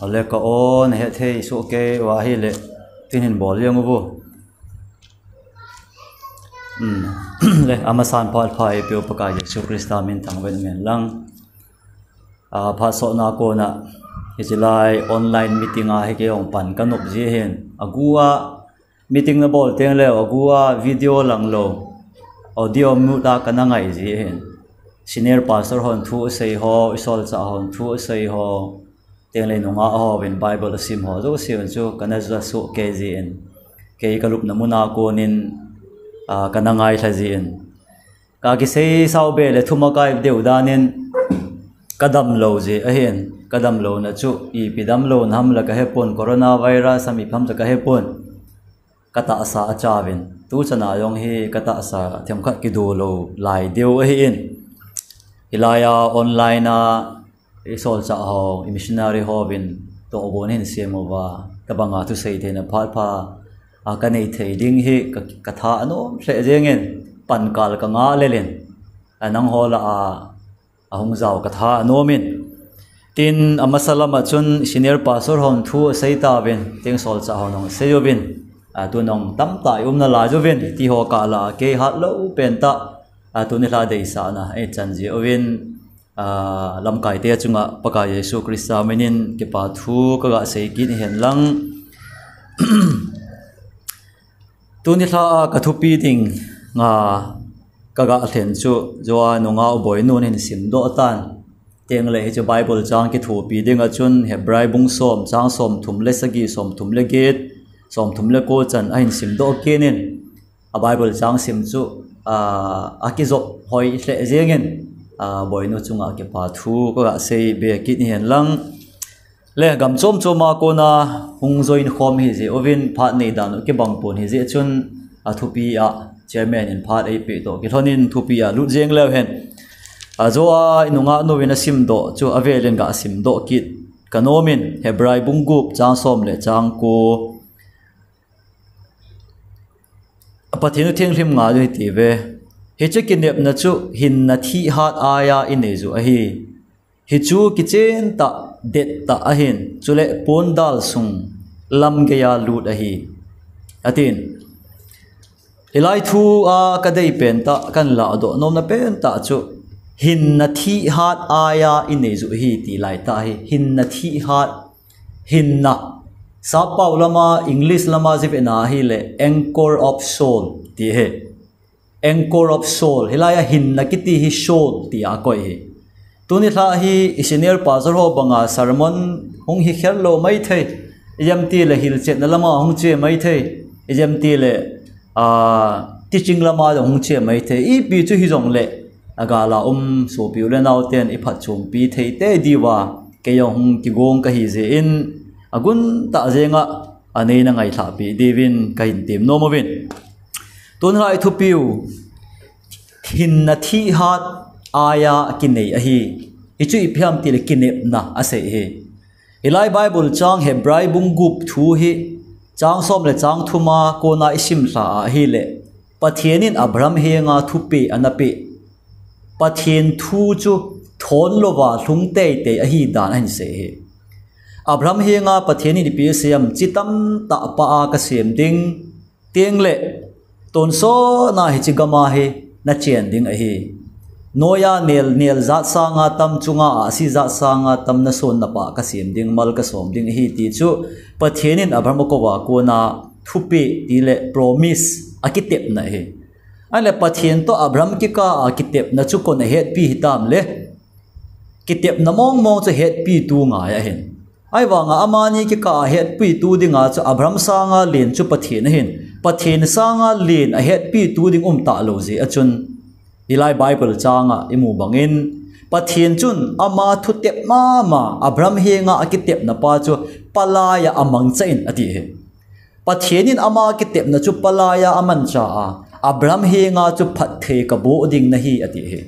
ale ka on he thei su ke wa hi le tin hin bol yang bu le amasan pal phai pe upaka Yesu Krista min thangwen men lang pha so na ko na ichilai online meeting a he ke ong pan kanop ji hen agua meeting na bol teng le agua video lang lo audio mute ta kana ngai ji hen senior pastor hon thu sei ho isol cha hon thu sei ho teng le nunga ho ben bible sim ho zo sim chu kana za su ke ji en ke kalup namuna ko nin kana ngai tha ji en ka ki sei sau be le thuma kai deu danin kadam lo je a hen kadam lo na chu I pidam lo nam la ka hepon coronavirus ami pham ka hepon kata asa achawin tu chana yong hi kata asa them khat ki du lo lai deu a hen ilaya online a isol cha ho missionary ho bin to bon hin semova tabanga tu sei the na phal pha a ka nei thei ding hi ka tha anom hle jengen pan kal ka nga lelen anang hola a hung zaw ka tha anomin tin amasalama chun senior pastor hon thu sei ta ben teng sol cha honong seyobin tu nong tam ta na la jovin ti ho ka la ke hat lo pen ta tu ni la dei sa na e chan ji ovin lam kai te chunga paka Yesu Krista menin ke pa thu ka ga sei kin hen lang tu ni la ka thu pi ding nga ka ga thlen chu joa nonga boi nun hin sim do tan teng le hi chu Bible chang ki thu pi ding a chun Hebrai bung som chang som thum le sagi som thum le git som thum le ko chan a hin sim do kenin a Bible chang sim chu akizo hoi hle jengen boi no chunga ke pa thu ko ga sei be kin hen lang le gam chom choma ko na hung join khom hi je ovin phat nei dan ke bang pon hi je chun a thu pi a chairman in phat ai pe to ke thonin thu pi a lu jeng le hen zo a inunga no wina sim do chu avelen ga sim do kit kanomin Hebrai bungup chang som le chang ko pathinu theng hlim nga du ti ve he che kinep na chu hin na thi hat aya ine zu a hi chu kichen ta det ta a hin chule pondal sung lam ge ya lut a hi atin ilai thu a kadei pen ta kan la do nom na pen ta chu hin na thi hat aya ine zu hi ti lai ta hi hin na thi hat hin na sa paulama English lama zipena hi le anchor of soul ti he anchor of soul hilaya hin na kiti hi soul ti a koi hi tuni tha hi senior pastor ho banga sermon hung hi khel lo mai thei yam ti le hil chet na lama hung che mai thei yam ti le teaching lama hung che mai thei I pi chu hi jong le aga la so pi le naw ten I phat chum pi thei te diwa ke yong ki gong ka hi je in agun ta zenga anei na ngai tha pi divin ka hin tim no movin tun hai thu piu hin na thi hat aya kinei a hi ichu iphiam ti le kinep na ase he ilai Bible chang Hebrai bungup thu hi chang som le chang thuma ko na isim hla a hi le pathianin Abraham he nga thu pe anape pathian thu chu thon lowa hlungte te a hi dan han se he Abraham he nga pathiani di psiam chitam ta pa ka sem ding teng le ton so na hi chigama he na chen ding a hi noya nel zat sa nga tam chunga si zat sa nga tam na son na pa ka sem ding mal ka som ding hi ti chu pathianin Abraham ko wa ko na thupi ti le promise akitep na he ale pathian to Abraham ki ka akitep na chu ko na het pi hitam le kitep na mong chu het pi tu nga ya hen ai wanga amani ki ka het pi tu dinga chu Abraham sanga len chu pathian hin pathian sanga len a het pi tu ding ta lo ji achun ilai Bible changa imu bangin pathian chun ama thu tep ma Abraham he nga akitep na pa chu palaya amang chain ati he pathianin ama kitep na chu palaya aman cha Abraham he nga chu phat the ka bo ding na hi ati he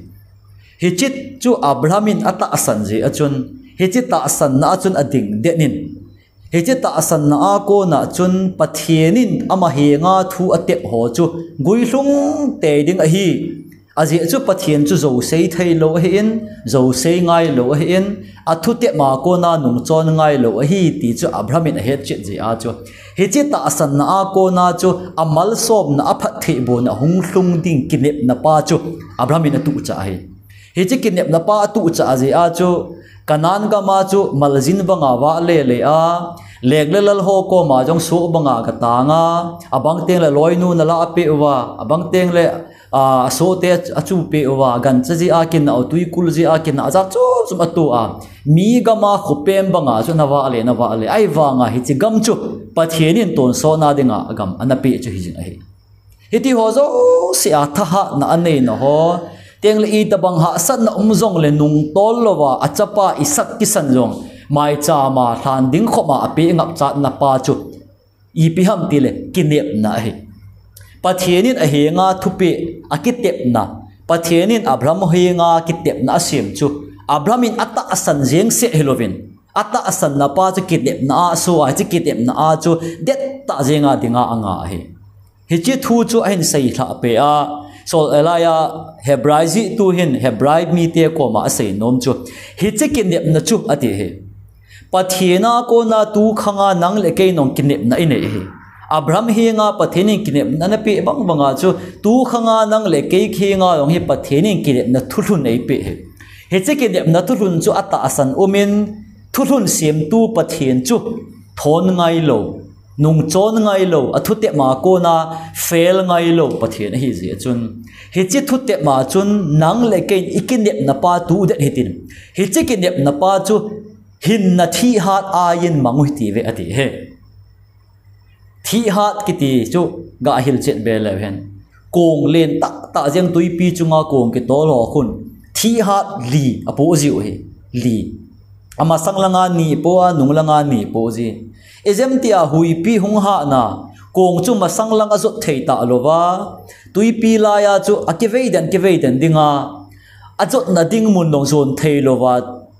hi chit chu Abrahamin ata asan ji achun hiji ta san na chun ading denin hiji ta san na ko na chun pathianin ama he nga thu atep ho chu guilung te ding a hi aji chu pathian chu zo sei thei lo hin zo sei ngai lo hin athu te ma ko na nung chon ngai lo hi ti chu Abrahamin a het chet ji a chu hi chi ta san na a ko na chu amal sob na aphat thei bo na hung hlung ding kinep na pa chu Abrahamin a tu cha hi chi kinep na pa tu cha ji a chu kanan ga ma chu maljin banga wa le le a lek le lal ho ko ma jong su banga ka ta nga abang teng le loi nu na la pe wa abang teng le so te achu pe wa gan chaji akin au tui kul ji akin aza chu zum atu a mi gama khupem banga chu na wa ale ai wa nga hi chi gam chu pathienin ton so na dinga agam anape chu hi jing a hi hiti ho zo si a tha ha na anei na ho teng le i tabang ha sat na umzong le nung tol lowa achapa isak kisan jong mai cha ma than ding khoma ape ngap cha na pa chu i pi ham ti le kinep na hi pathianin a henga thupe akitep na pathianin Abraham henga kitep na asim chu Abrahamin ata asan jeng se helovin ata asan na pa chu kitep na so ai chu kitep na a chu det ta jenga dinga anga hi chi thu chu ain sei tha pe a sol elaya hebraizi tu hin hebrai mi te ko ma sei nom chu hi chi kitep na chu ati he pathiana ko na tu khanga nang le ke nong kinep na ine hi Abraham hinga pathini kinep na pe bang banga chu tu khanga nang le ke khinga yong hi pathini kinep na thulun nei pe he che kinep na thulun chu ata asan umin thulun sim tu pathin chu thon ngai lo nung chon ngai lo athute ma ko na fail ngai lo pathin hi ji chun hi chi thute ma chun nang le ke ikinep na pa tu de hitin hi che kinep na pa chu hin na thi hat ayin mangui ti ve ati he thi hat kiti chu ga hil chet be le hen kong len tak ta jeng tui pi chunga kong ke to lo khun thi hat li apo jiu he li ama sanglanga ni po a nunglanga ni po ji ezem tia hui pi hung ha na kong chu ma sanglang a zo thei ta lowa tui pi la ya chu akiveidan dinga azot na ding mun dong zon thei lowa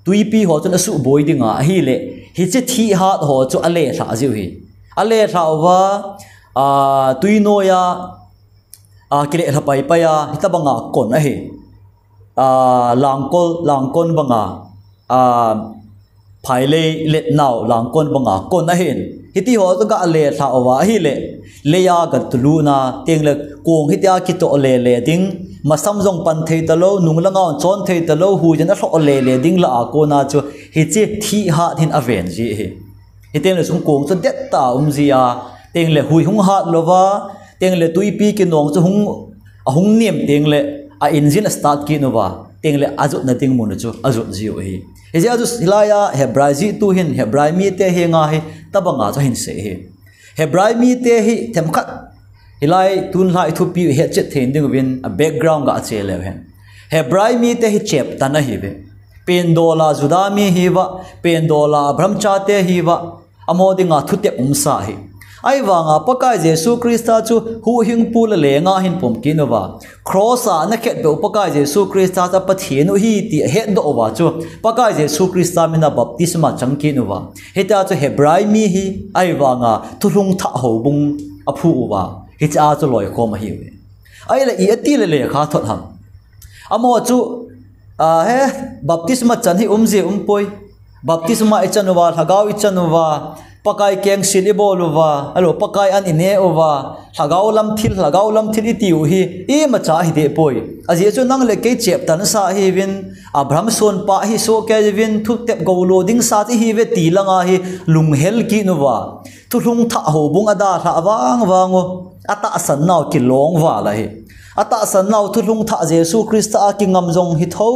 tui pi ho chu na su boi dinga hi le hi che thi hat ho chu ale tha jiu hi ale thawa tui no ya kile thapai pa ya hitabanga kon a he langkon banga phaile let naw langkon banga kon a hen hiti ho ga ale thawa hi le ya ga tuluna tengle kong hitia ki to le ding masam jong pan thei talo nunglanga chon thei talo hu jan a tho le ding la ko na chu hi che thi ha thin aven ji he hiteng le sung kong chu det ta zia teng le hui hung hat lova teng le tui pi ki nong chu hung niam teng le a engine start ki nova teng le azut na ting mun chu azut jiu hi he azu hilaya hebraizi tu hin hebrai mi te he nga hi tabanga chu hin se hi hebrai mi te hi them khat hilai tun lai thu pi he che thein ding win a background ga che le hen hebrai mi te hi chep ta na hi be pendola judami hi wa pendola brahmchate hi wa amodinga thute umsa hi ai wanga pakai Jesu Krista chu hu hing pul le nga hin pom kinova cross a na khet be pakai Jesu Krista ta pathienu hi ti he do wa chu pakai Jesu Krista mina baptisma changkinova heta chu hebrai mi hi ai wanga thulung tha ho bung aphu wa hi cha chu loi khom hi ai la i ati le kha thot ham amo chu he baptisma chan hi umje umpoi baptisma ichanova thagau ichanova pakai keng siliboluwa alo pakai an ine ova thagau lam thil itiu hi e macha hi de poi aji chu nang le ke chep tan sa hi win Abraham son pa hi so ke win thu tep go loading sa hi ve ti langa hi lung hel ki nuwa thu lung tha ho bung ada tha wango ata san naw ki long wa la hi ata san naw thu lung tha Jesu Krista ki ngam jong hi tho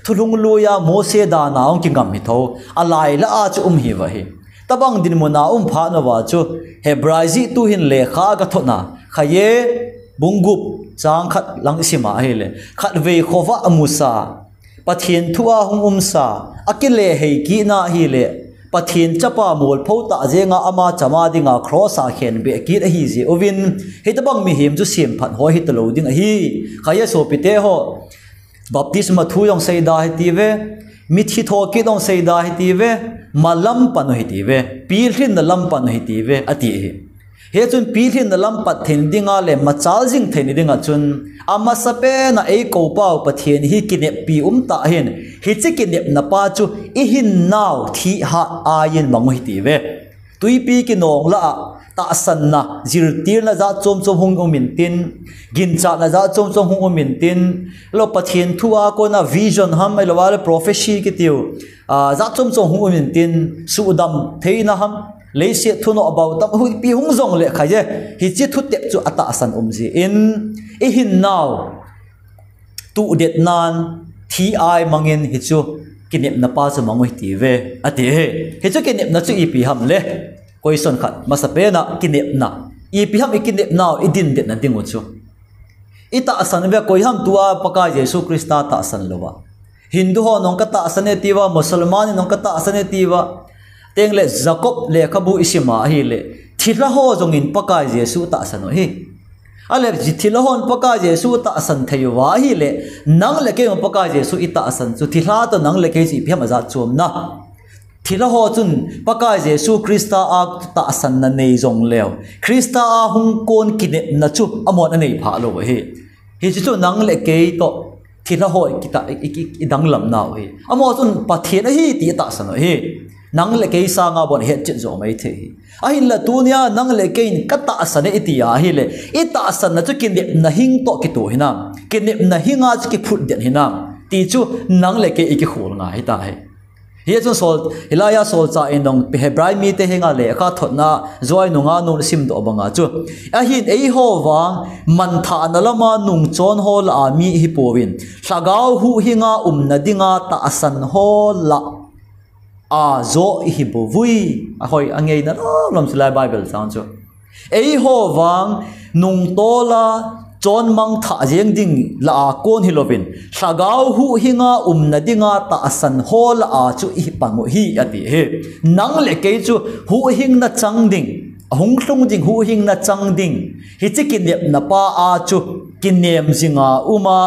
thu lung luya Mose da naw ki ngam hi tho alai la a chu hi wa hi tabang din mo na pha na wa chu hebraizi tu hin le kha ga thona khaye bungup chang khat lang sima hele khat ve khowa amusa pathin thua hung sa akile hei ki na hi le pathin chapa mol phota jenga ama chama dinga crossa khen be ki hi ji ovin hitabang mi him chu sim phan ho hit lo ding hi khaye so pite ho baptisma thu yong sei da hi ti ve mithi tho ki dong sei da hi ti ve malam panu hi ti ve pil hin na lam panu hi ti ve ati hi he chun pilhin na lam pathin dinga le machal jing thein dinga chun ama sape na ei ko pau pathian hi kinep pi ta hin hi chi kinep na pa chu I hin naw thi ha ayin mangoi ti ve tui pi ki nong la ta san na zir tir na za chom chom hung min tin gin cha na za chom chom hung min tin lo pathian thua ko na vision ham mai lo wala prophecy ki tiu za chom chom hung min tin su dam theina ham leise thuno about tam hui pi hung zong le khaje hi chi thu tep chu ata san ji in I hin naw tu det nan thi ai mangin hi chu kinep na pa chu mangoi ti ve ati he chu kinep na chu ipi ham le question khat masape na kinep na ipi ham ikinep naw idin det na dingu chu ita asan ve koi ham tua paka Jesu Krista ta san lowa Hindu ho nong ka ta asane tiwa Musulman nong ka ta asane tiwa teng le Jacob le khabu isima hi le thila ho jong in paka Jesu ta san hi ale thila hon paka Jesu ta san thaywa hi le nang le ke paka Jesu ita san chu thila to nang le ke ji phem aza chom na thila ho chun paka Jesu Krista a ta san na nei jong lew Krista a hung kon kinep na chu amon anei pha lo hi chu nang le ke to thila ho kita idang lam naw hi amo chun pathian hi ti ta san hi nang le ke sa nga bon het chin zo mai the a hin la tunia nang le ke in kata asane itia hi le ita asan na chu kinep na hing to ki to hinam kinep na hinga chu ki phut den hinam ti chu nang le ke iki khol nga hi ta he hi chu sol hilaya sol cha in dong Hebrai mi te hinga le kha thotna zoi nunga nu sim do banga chu a hin ei ho wang man tha na lama nung chon hol a mi hi powin hlagau hu hinga na dinga ta asan hol la a zo hi bo vui a hoi angei na lam slai Bible sound chu ei ho wang nung tola chon mang tha jeng ding la kon hilovin hlagau hu hinga na dinga ta asan hol a chu I pangu hi ati he nang le ke chu hu hing na chang ding hung hlung ding hu hing na chang ding hi chi kinep na pa a chu kinem jinga uma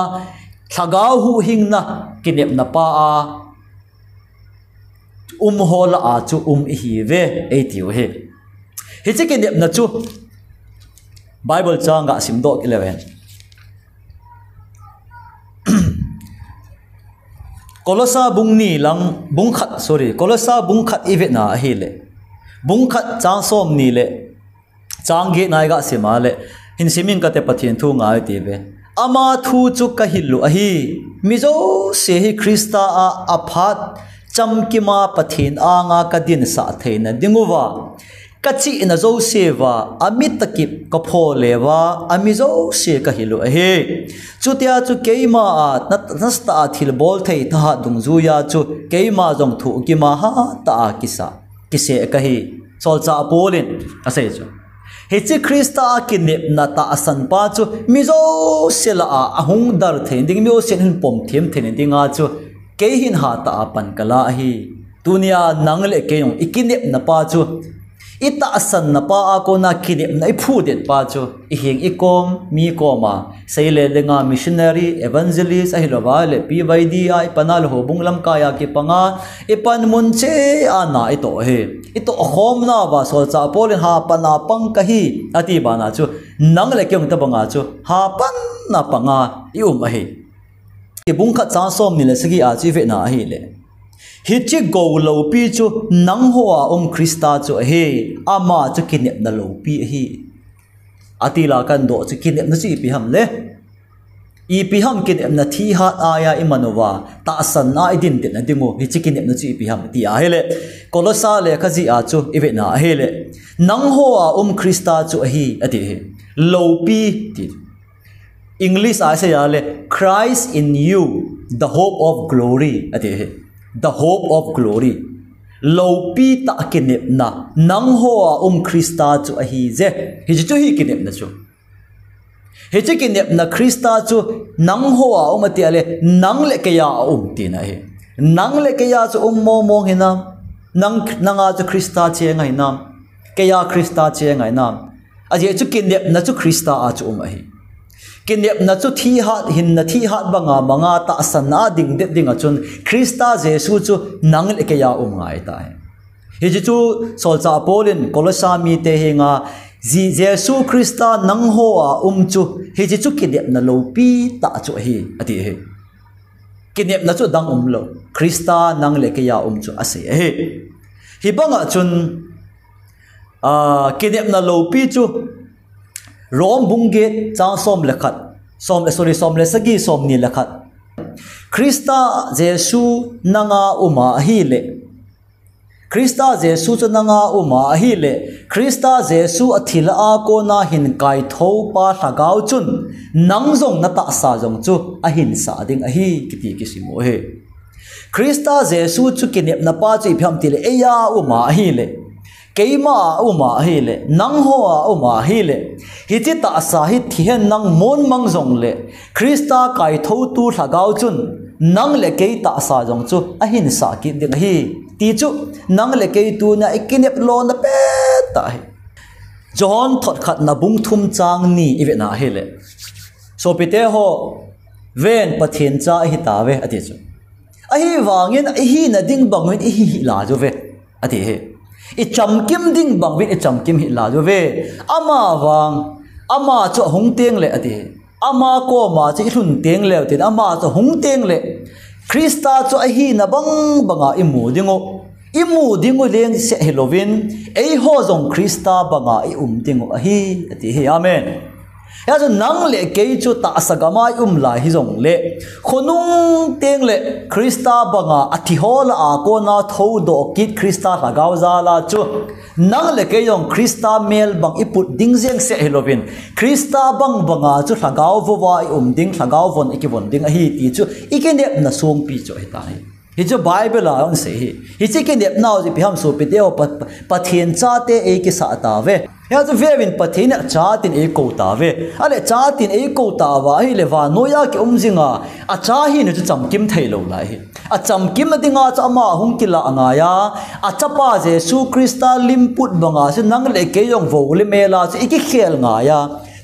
hlagau hu hing na kinep na pa a hola a chu hi ve e tiu he hi chi kinep na chu Bible changa simdo 11 Kolosa bung ni lang bung khat sorry Kolosa bung khat ive na hi le bung khat chang som ni le chang ge nai ga sima le hin simin ka te pathian thu ngai ti ve ama thu chu ka hilu a hi mi zo se hi Krista a aphat chamkima pathin anga kadin sa theina dinguwa kachi na zo sewa amit takip ka pholewa amizo se ka hilu he chutia chu keima a nasta thil bol thei tha dungzu ya chu keima jong thu ki ma ha ta kisa kise ka hi solcha polin ase chu he chi Krista kinep na ta asan pa chu mizo sela a hung dar thein ding mi o sen hin pom them thein dinga chu ke hin ha ta pan kala hi dunia nangle ke yong ikinep na pa chu ita asan na pa ako na kinep na iphu det pa chu ihing ikom mi koma seile lenga missionary evangelist ahilawa le pyd ai panal ho bunglam kaya ki panga ipan munche ana ito he ito hom na ba so cha polin ha pana pang kahi ati bana chu nangle ke yong ta banga chu ha pan na panga ium a he bung kha cha som ni le sagi a chi ve na hi le hi chi go lo pi chu nang hoa Krista chu he ama chu kinep na lo pi hi atila kan do chu kinep na chi pi ham le I pi ham kinep na thi ha aya imanova ta san na idin tin na dingo hi chi kinep na chi pi ham ti a hele Kolosa le khaji a chu ive na hele nang hoa Krista chu hi ati he lo pi ti English I say Christ in you the hope of glory ati he the hope of glory lo pi ta kinep na nang hoa Krista chu hi je hi chu hi kinep na chu hi chu kinep na Krista chu nang hoa ati ale nang le ke ya ti na he nang le ke ya chu mo mo hinam nanga chu Krista che ngai nam ke ya Krista che ngai nam aje chu kinep na chu Krista a chu hi kinep na chu thi hat hin na thi hat banga manga ta sana ding de ding achun Krista Jesu chu nang le ke ya ngai ta hi chu sol cha polin Kolosa mi te hinga Jesus Christa nang ho a chu hi chi chu kinep na lo pi ta chu hi ati he kinep na chu dang lo Christa nang le ke ya chu ase he hi banga chun kinep na lo pi chu rom bunget chang som lekhat som le sagi som ni lekhat Christa Jesu nanga uma hi le Christa Jesu chu nanga uma hi le Christa Jesu athila a ko na hin kai tho pa thagau chun nang zong na ta sa jong chu a hin sa ding a hi kiti kisimo he Christa Jesu chu kinep na pa chu pham ti le eya uma hi le keima uma hi le nang ho a uma hi le hi ti ta sa hi thihen nang mon mang zong le Christa kai tho tu thagau chun nang le ke ta sa jong chu a hin sa ki ding hi ti chu nang le ke tu na ikinep lo na pe ta hi John thot khat na bung thum chang ni ive na he le so pite ho ven pathin cha hi ta ve ati chu a hi wangin a hi na ding bangin i hi la jo ve ati he i cham kim ding bangin i cham kim hi la jo ve ama wang ama chu hung teng le ati ama ko ma chi thun teng le tin ama chu hung teng le Christa chu a hi na banga imu dingo leng se Halloween ei ho zong Christa banga i dingo a hi ati hi amen ya chu nang le ke chu ta sagama lai hi zong le khonung teng le Christa banga athi hol a ko na tho do kit Christa lagaw za la chu nang le ke yong Christa mel bang iput ding jeng se Halloween Christa banga chu lagaw vo wa i ding lagaw von ikivon ding a hi ti chu ikene na song pi chu hi ta hi chu Bible a on se hi chi ke nep naw ji pham so pi deo pathian cha te e ki sa ta ve ya chu vevin pathin cha tin e ko ta ve ale cha tin e ko ta wa hi le wa no ya ki jinga a cha hi ne chu cham kim thei lo lai hi a cham kim na dinga cha ma hung kila anga ya a chapa Jesu Christa limput banga se nang le ke yong vo le mela chu iki khel nga ya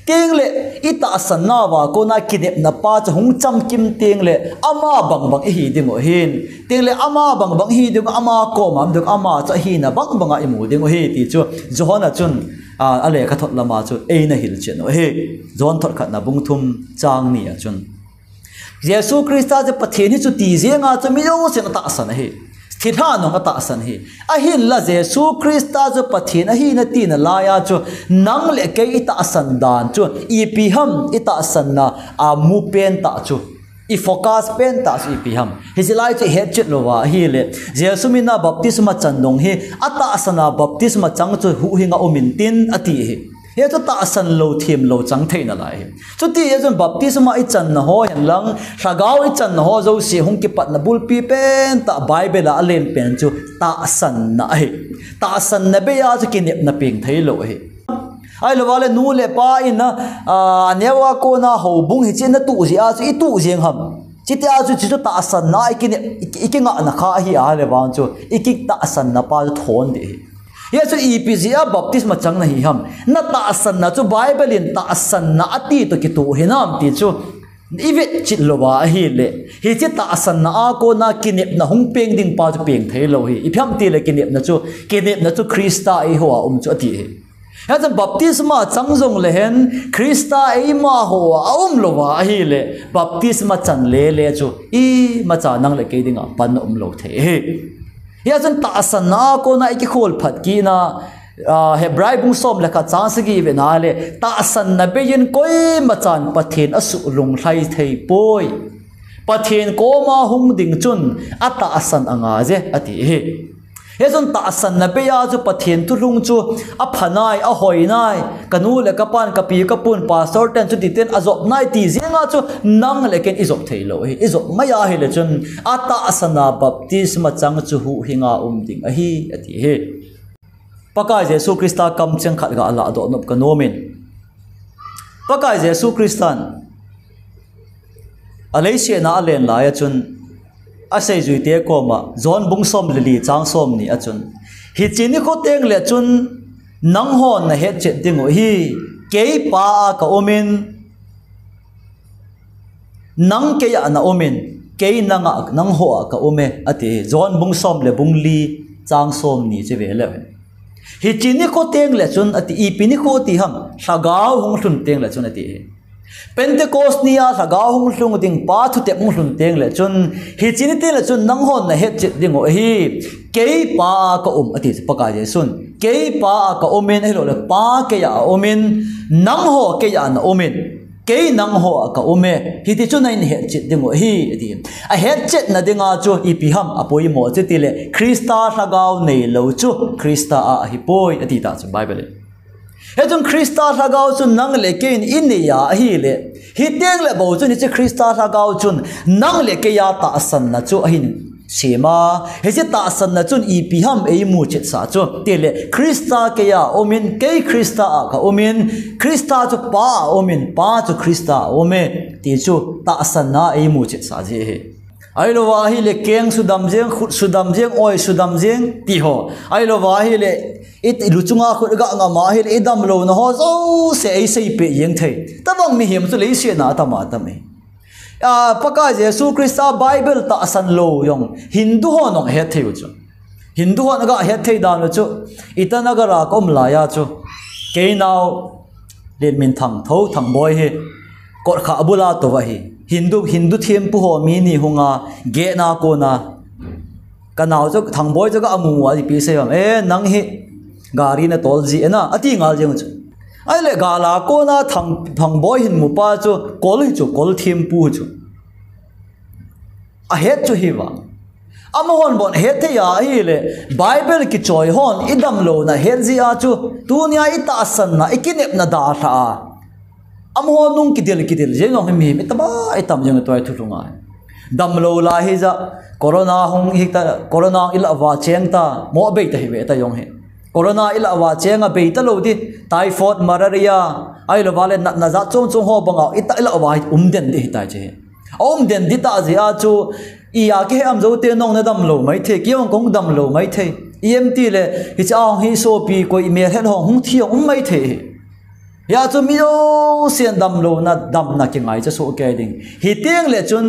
teng le ita sanna wa ko na kinep na pa cha hung cham kim teng le ama bang hi dingo hin teng le ama bang hi ding ama ko mam duk ama cha hi na banga imu dingo hi ti chu johona chun ale ka thot lama chu e na hil chen o he zon thot khat na bung thum chang ni a chun Jesu Christa je patheni chu ti zenga chu mi yo sen ta san he thitha no ta san he a hin la Jesu Christa je pathen a hi na ti na la ya chu nang le ke ita san dan chu I pi ham ita san na a mu pen ta chu I focus pen ta si pi ham hisilai che het chit lo wa hi le Jesu mina baptisma chandong he ata asana baptisma chang chu hu hinga omin tin ati he he chu ta san lo thim lo chang theina lai chu ti ye jon baptisma I chan na ho yan lang thagau I chan na ho zo si hung ki pat na bul pi pen ta Bible a len pen chu ta san na he ta san na be ya chu kinep na ping thei lo he ai lo wale nu le pa in na newa ko na ho bung hi chen na tu ji a chu I tu jeng ham chiti a chu chu ta san na ikinga na kha hi a le wan chu ikik ta san na pa thon de ya chu epizia baptisma chang na hi ham na ta san na chu Bible in ta san na ati to ki tu hinam ti chu ivet chit lo wa hi le hi chi ta san na a ko na kinep na hung peng ding pa chu peng thei lo hi I pham ti le kinep na chu Christa I ho a chu ati he ya jan baptisma changjong le hen Christa ei ma ho lo wa hi le baptisma chan le chu I ma cha nang le ke dinga pan lo the he ya jan ta san na ko na ki khol phat ki na Hebrai bung som le kha chang sagi ve na le ta san na be yin koi ma chan pathen asu lung thlai thei poi pathen ko ma hung ding chun ata san anga je ati he hezon ta san na be ya chu pathen tu lung chu a phanai a hoinai kanu le kapan kapi kapun pastor ten chu diten azop nai ti zenga chu nang le ken izop theilo hi izop maya hi le chun ata asana baptisma chang chu hu hinga ding a hi ati he pakai Jesu Christa kam cheng khat ga ala do nop kanomin pakai Jesu Christan alei na alen la ya chun asai zui te ko ma zon bung som li chang som ni achun hi chini ko teng le chun nang hon na het che ding hi ke pa ka omin nang ke ya na omin ke nang ho ka ome ati zon bung som le bung li chang som ni che ve le hi chini ko teng le chun ati ipini ko ti ham sagau hung thun teng le chun ati Pentecost nia sagau hung hlung ding pa thu te hung hlun teng le chun hi chini te le chun nang hon na het chit ding o hi kei pa ka ati paka je sun kei pa ka omen hi lo le pa ke ya omen nang ho ke ya na omen kei nang ho ka ome hi ti chun in het chit ding o hi ati a het chet na dinga chu ipi ham apoi mo chiti le Krista sagau nei lo chu Krista a hi poi ati ta chu Bible he chung Krista sagau chun nang le ke in ya hi le hi teng le bo chu ni che Krista sagau chun nang le ke ya ta san na chu hin sema he che ta san na chun ipi ham ei mu chet sa chu te le Krista ke ya omin ke Krista a ka omin Krista chu pa omin pa chu Krista ome ti chu ta san na ei mu chet sa je he ai lo wa hi le keng sudam jeng khut sudam jeng oi sudam jeng ti ho ai lo wa hi le it luchunga khut ga nga ma hi le dam lo na ho zo se ei sei pe yeng thei ta bang mi hem chu le se na ta ma ta me paka Jesu Krista Bible ta san lo yong Hindu ho nong he thei chu Hindu ho ga he thei dan chu itana ga ra kom la ya chu ke now len min thang tho thang boy he ko kha bula to wa hi Hindu thiam pu ho mi ni hunga ge na ko na kanao chu thang boy chu ga amu wa pi se yam nang hi gari na tol ji na ati ngal jeng chu ai le gala ko na thang boy hin mu pa chu kol thiam pu chu a het chu hi wa amahon bon het ya hi le Bible ki choi hon idam lo na het ji a chu tunia ita san na ikinep na da tha amahon nung kidil je no mi taba itam jeng toy thulunga dam lo la hi ja corona hong hi ta corona ila wa cheng ta mo be ta hi be ta yong he corona ila wa chenga be ta lo di typhoid malaria ai lo wale na za chong ho banga ita ila wa den di ta che den di ta ji a chu iya ke am zo te nong na dam lo mai the kiong kong dam lo mai the emt le hi cha hi so pi ko email hen hong thiong mai the ya chu mi o sian dam lo na dam na ki ngai cha so ke ding hi teng le chun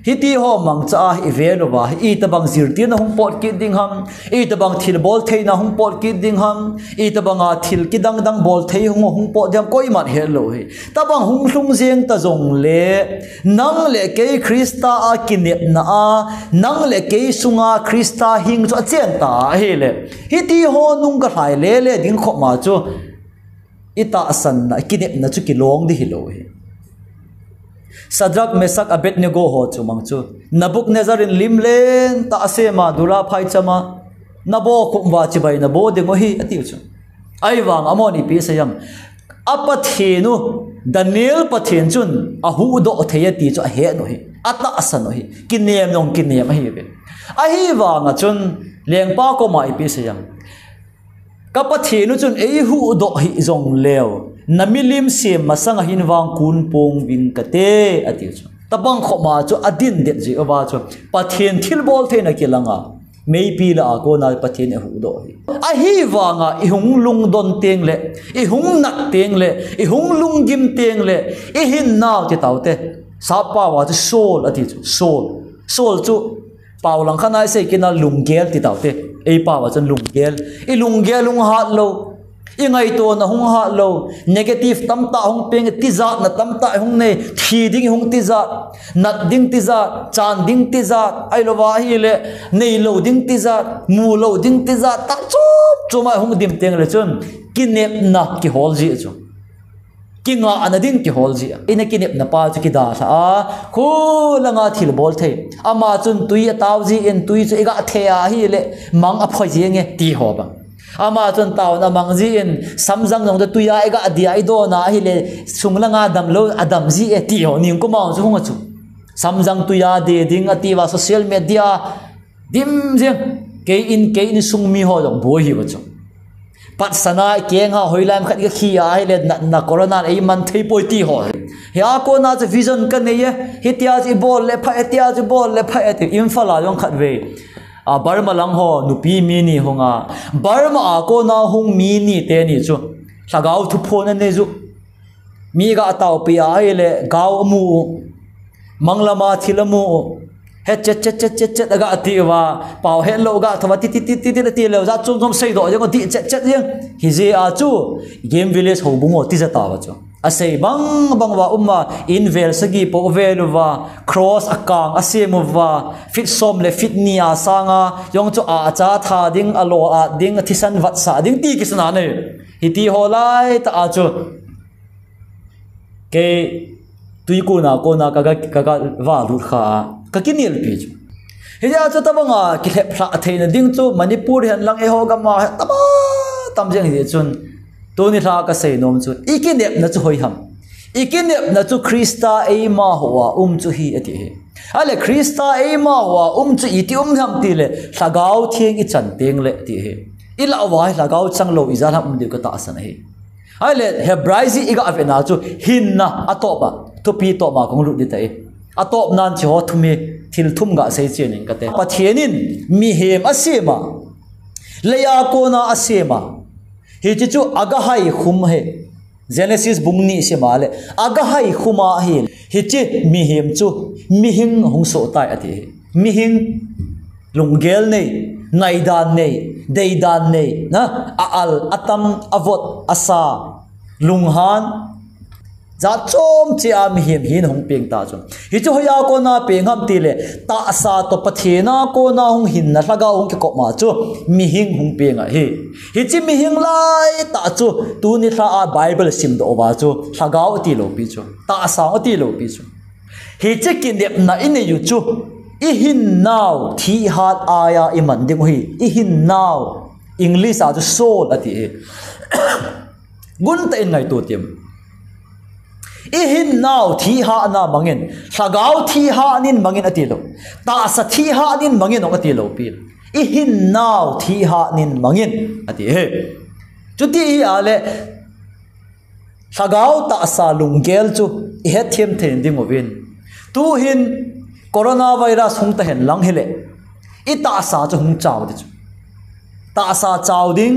hi ti ho mang cha i ve lo wa i ta bang zir ti na hung pot ki ding ham i ta bang thil bol thei na hung pot ki ding ham i ta bang a thil ki dang bol thei hung pot jam koi mat he lo hi ta bang hung hlung jeng ta jong le nang le ke Krista a kinep na a nang le ke sunga Krista hing chu chen ta he le hi ti ho nung ka hai le ding kho ma chu ita san na kinep na chu ki long di hi lo hi Sadrak Mesak Abednego ho chu mang chu Nabukadnezar in limlen ta ase ma dula phai chama nabo khumwa chi bai nabo de mo hi ati chu ai wang amoni pi sayam apathenu Daniel pathen chun ahu do theya ti chu he no hi ata asan no hi kinem nong kinem hi be a hi wang chun lengpa ko mai pi sayam kapathenu chun ei hu do hi zong leo namilim se masanga hinwang kun pong win kate ati chu tabang khoma chu adin det ji awa chu pathen thil bol the na kilanga mei pi la ko na pathen hu do a hi wanga I hung lung don teng le I hung nak teng le I hung lung gim teng le I hin naw ti taute sa pa wa chu sol ati chu sol chu paw lang khana se kina lunggel ti taute ei pa wa chan lunggel I lunggel lung hat lo ingai to na hung ha lo negative tamta hung peng ti za na tamta hung ne thi ding hung ti za nat ding ti za chan ding ti za ai lo wa hi le nei lo ding ti za mu lo ding ti za ta chu ma hung dim teng le chun kinep na ki hol ji chu kinga anadin ki hol ji ina kinep na pa chu ki da sa a khu langa thil bol the ama chun tui taw ji en tui chu iga the a hi le mang a phoi ji nge ti ho ba ama chon taw na mangji in samjang jong da tuya ega adia ido na hi le sunglanga dam lo adam ji e ti ho ning ko ma chu hunga chu samjang tuya de ding ati wa social media dim jeng ke in sungmi ho jong bo hi wa chu pat sana keng ha hoilam khat ga khi a hi le na corona ei man thei poi ti ho ya ko na che vision ka ne ye hitia ji bol le pha etia ji bol le pha eti infala jong khat ve Burma lang ho nupi mi ni honga Burma ko na hung mi ni te ni chu sagau thu phon ne ju mi ga taw pi ai le gau mu manglama thilamu hết chết aga ti wa pau hết lo ga thwa ti lo za chum sei do jong ti chết riêng hi je a chu game village ho bungo ti za ta wa chu asei bang wa umma invel sagi po veluwa cross akang asemuwa fit som le fit nia sanga yong chu a cha tha ding alo a ding thisan wat sa ding ti kisna ne hiti holai ta a chu ke tuiku na ko na kaga wa lu kha ka kinil pi chu heja chu tabanga ki hlep phla theina ding chu manipur han lang e ho ga ma tama tam jeng hi chun tu ni tha ka sei nom chu ikinep na chu hoi ham ikinep na chu krista e ma huwa chu hi ati he ale krista e ma huwa chu iti ham ti le thagau thieng i chan teng le ti he ila wa thagau chang lo izal ham de ka ta san he ale hebraizi iga avena chu hinna atoba tupi to ma kong lu di tai atop nan chi ho thumi thil thum ga sei chen in ka te pathianin mi hem asema leya ko na asema hi chu agahai khum he genesis bungni se male agahai khuma hi hi mi hem chu mi hing hong so tai ati mi hing lunggel nei naidan nei deidan nei na al atam avot asa lunghan za chom chi a mi hem hin hong peng ta chu hi chu hoya ko na peng ham ti le ta sa to pathena ko na hong hin na thlaga hong ki ko ma chu mi hing hong peng a hi chi mi hing lai ta chu tu ni tha a bible sim do wa chu thlaga ti lo pi chu ta sa ti lo pi chu hi che kin dep na in yu chu I hin now thi hat aya I man ding hi I hin now English a chu soul ati gun ta in ngai tu tim I hin now thi ha na mangin thagau thi ha nin mangin atilo ta sa thi ha nin mangin ong atilo pi I hin now thi ha nin mangin ati he chuti I ale thagau ta sa lungel chu I he them then ding ovin tu hin coronavirus hung ta hen lang hele I ta sa chu hung chaw di chu ta sa chaw ding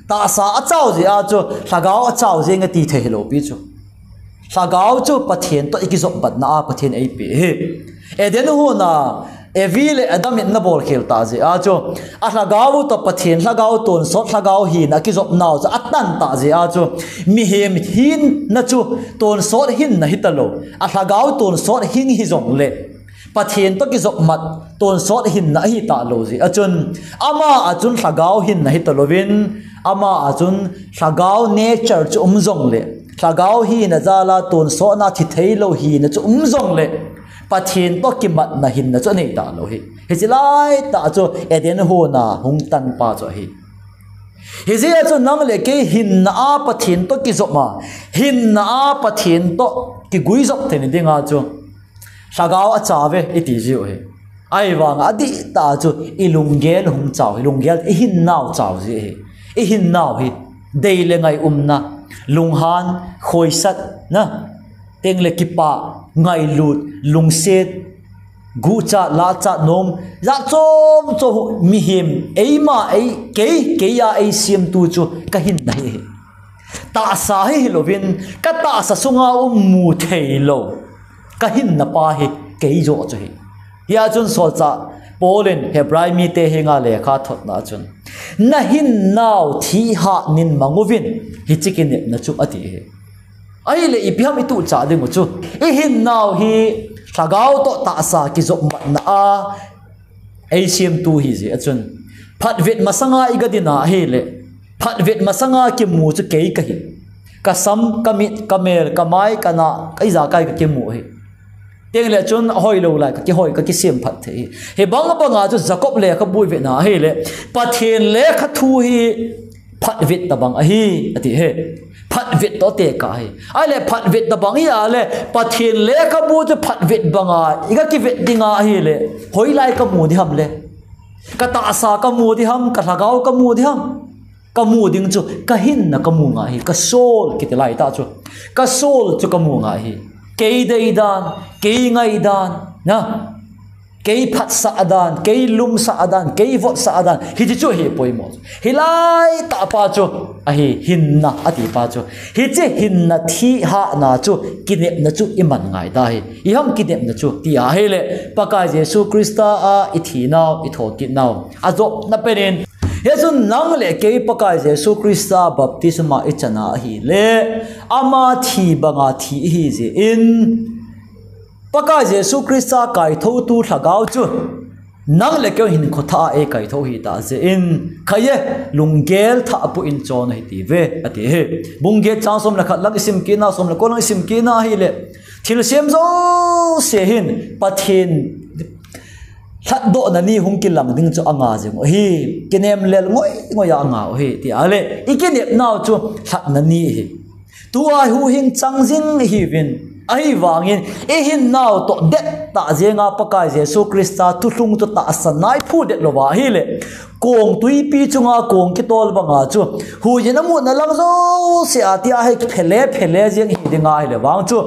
ta sa a chaw ji a chu thagau a chaw je nga ti the helo pi chu thagau chu pathian to ikizop bat na a pathian ai pi he eden hu na evil adam in na bol khel ta je a chu a thagau to pathian thagau ton so thagau hi na kizop naw cha atan ta je a chu mi hem hin na chu ton so hin na hitalo a thagau ton so hin hi zong le pathian to kizop mat ton so hin na hi ta lo ji achun ama achun thagau hin na hitalo win ama achun thagau nature chu umzong le thagau hi na zala ton so na thi theilo hi na chu umzong le pathian to ki mat na hin na chu nei ta lo hi he lai ta chu eden ho na hung tan pa chu hi he je chu nang le ke hin na a pathian to ki zop ma hin na a pathian to ki gui zop the ni dinga chu thagau a chawe iti ji he ai wang adi ta chu ilungel hung chaw ilungel I hin naw chaw ji he I hin naw hi dei le ngai umna lunghan khoisat na tengle kipa ngai lut lungset gu cha la cha nom za chom cho mi him eima ei ke ya ei sim tu chu ka hin dai ta sa hi lovin ka ta sa sunga mu theilo ka hin na pa hi ke jo chu hi ya chun sol cha Polen Hebrai mi te hinga le kha thot na chun na hin naw thi ha nin manguvin hi chikin na chu ati he ai le ipiam itu cha de mu chu I hin naw hi thagau to ta sa ki zo na a acm tu hi je achun phat vet masanga igadina he le phat vet masanga ki mu chu ke ka hi ka sam kamit kamel kamai kana kai za kai ka ki mu he teng le chun hoi lo lai ka ki hoi ka ki sim phat the he bang banga chu jacob le ka bui ve na he le pathian le kha thu hi phat vet ta bang a hi ati he phat vet to te ka hi ai le phat vet ta bang ya le pathian le ka bu chu phat vet banga iga ki vet dinga hi le hoi lai ka mu di ham le ka ta sa ka mu di ham ka thagau ka mu di ham ka mu ding chu ka hin na ka mu nga hi ka soul ki te lai ta chu ka soul chu ka mu nga hi ke dei dan ke ngai dan na cái phát sa adan cái lum sa adan cái vot sa adan hi chu hi poimo hi lai ta pa chu a hi hin na ati pa chu hi che hin na thi ha na chu kinep na chu iman ngai da hi i ham kinep na chu ti a hele paka Jesu Krista a i thi naw i tho ki naw azo na peren Yesu nang le ke paka Jesu Krista baptisma i chana hi le ama thi banga thi hi je in paka Jesu Krista kai tho tu thagau chu nang le ke hin khotha e kai tho hi ta je in khaye lungel tha pu in chon hi ti ve ati he bungge changsom la khat lak sim ki na som la ko lang sim ki na hi le thil sem zo se hin pathin thắt độ na ni hung ki lang ding chu anga jeng hi kinem lel ngoi ya anga hi ti ale ikinep naw chu thắt na ni hi tu ai hu hin changjing hi vin ai wangin e hin naw to det ta jenga pakai Jesu Krista tu hlung tu ta sanai phu det lowa hi le kong tui pi chunga kong ki tol banga chu hu jena mu na lang zo se atia hai phele jeng hi dinga hi le wang chu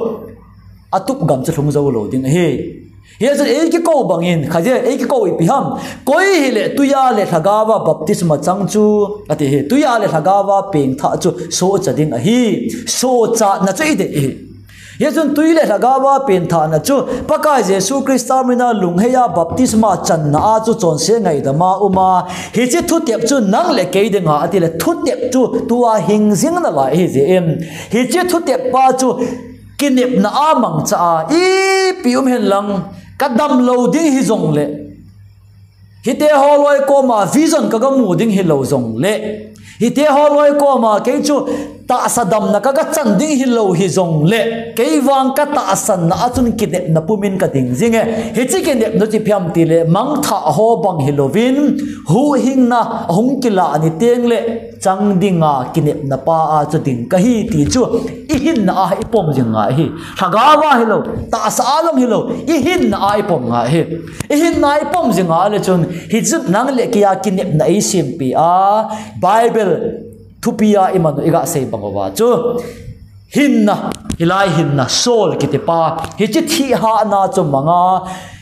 atup gam chu hlung zo lo ding hi Yesu ki ko bangin khaje ki ko ipiham koi hile tuya le thagawa baptisma changchu ati he tuya le thagawa peng tha chu so chading a hi so cha na chu ide hi Yesu tuile thagawa pen tha na chu paka Jesu Krista mina lungheya baptisma chan na chu chon se ngai dama uma hi chi thu tep chu nang le ke de nga ati le thu tep chu tua hing jing na la hi je em hi chi thu tep pa chu kinep na amang cha i pium hen lang kadam lo ding hi zong le hi te holoi ko ma vision ka ga mu ding hi lo zong le hi te holoi ko ma ke chu ta sadam na ka chan ding hi lo hi zong le ke wang ka ta san na achun kinep na pumin ka ding jinge hi chi kinep no chi phiam ti le mang tha ho bang hi lovin hu hing na hung kila ani teng le chang dinga kinep na pa a chu ding ka hi ti chu i hin na a i pom jinga hi thagawa hi lo ta sa lam hi lo i hin na a i pom nga hi i hin na i pom jinga le chun hi chu nang le kia kinep na i sim pi a Bible thupia imanu iga sei bangowa chu hinna hilai hinna sol kitipa hi chi thi ha na chu manga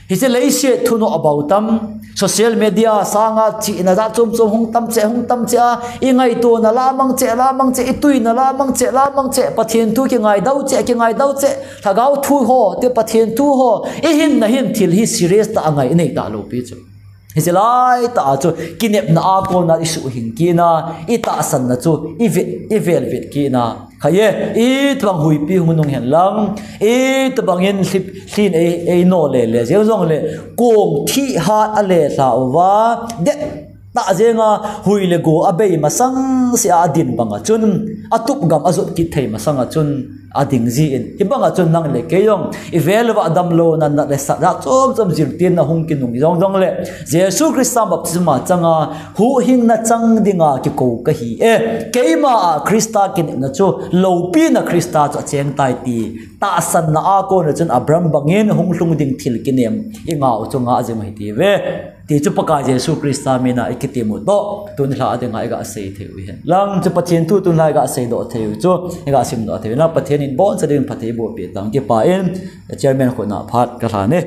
hi se leise thuno abautam social media sanga chi na da chum hung tam che a ingai to na lamang che itui na lamang che pathian tu ki ngai dau che thagau thu ho te pathian tu ho i hin na hin thil hi serious ta ngai nei ta lo pi chu Hisilai ta chu kinep na ako na isu hingki na ita san na chu ivel vet ki na khaye I twang hui pi hunung hen lang twang in thin e no le jeng jong le kong thi hat ale tha wa de ta jenga hui le go abei masang si adin banga chun atup gam azut ki thei masanga chun ading ji in hibanga chun nang le ke yong ivel wa adam lo na le sa da chom jir tin na hung kinung jong le Jesu Krista baptisma changa hu hing na chang dinga ki ko ka hi keima Krista kin na chu lo pi na Krista cha cheng tai ti ta san na a ko na chun Abraham bangin hung hlung ding thil kinem inga chunga je mai ti ve ti chu paka Jesu Krista mina ikitimu do tun hla adinga iga sei theu hen lang chu pathian tu tun lai ga sei do theu chu iga sim do theu na pathian in bon sadin phathei bo pe tang ki pa en chairman khona phat ka thane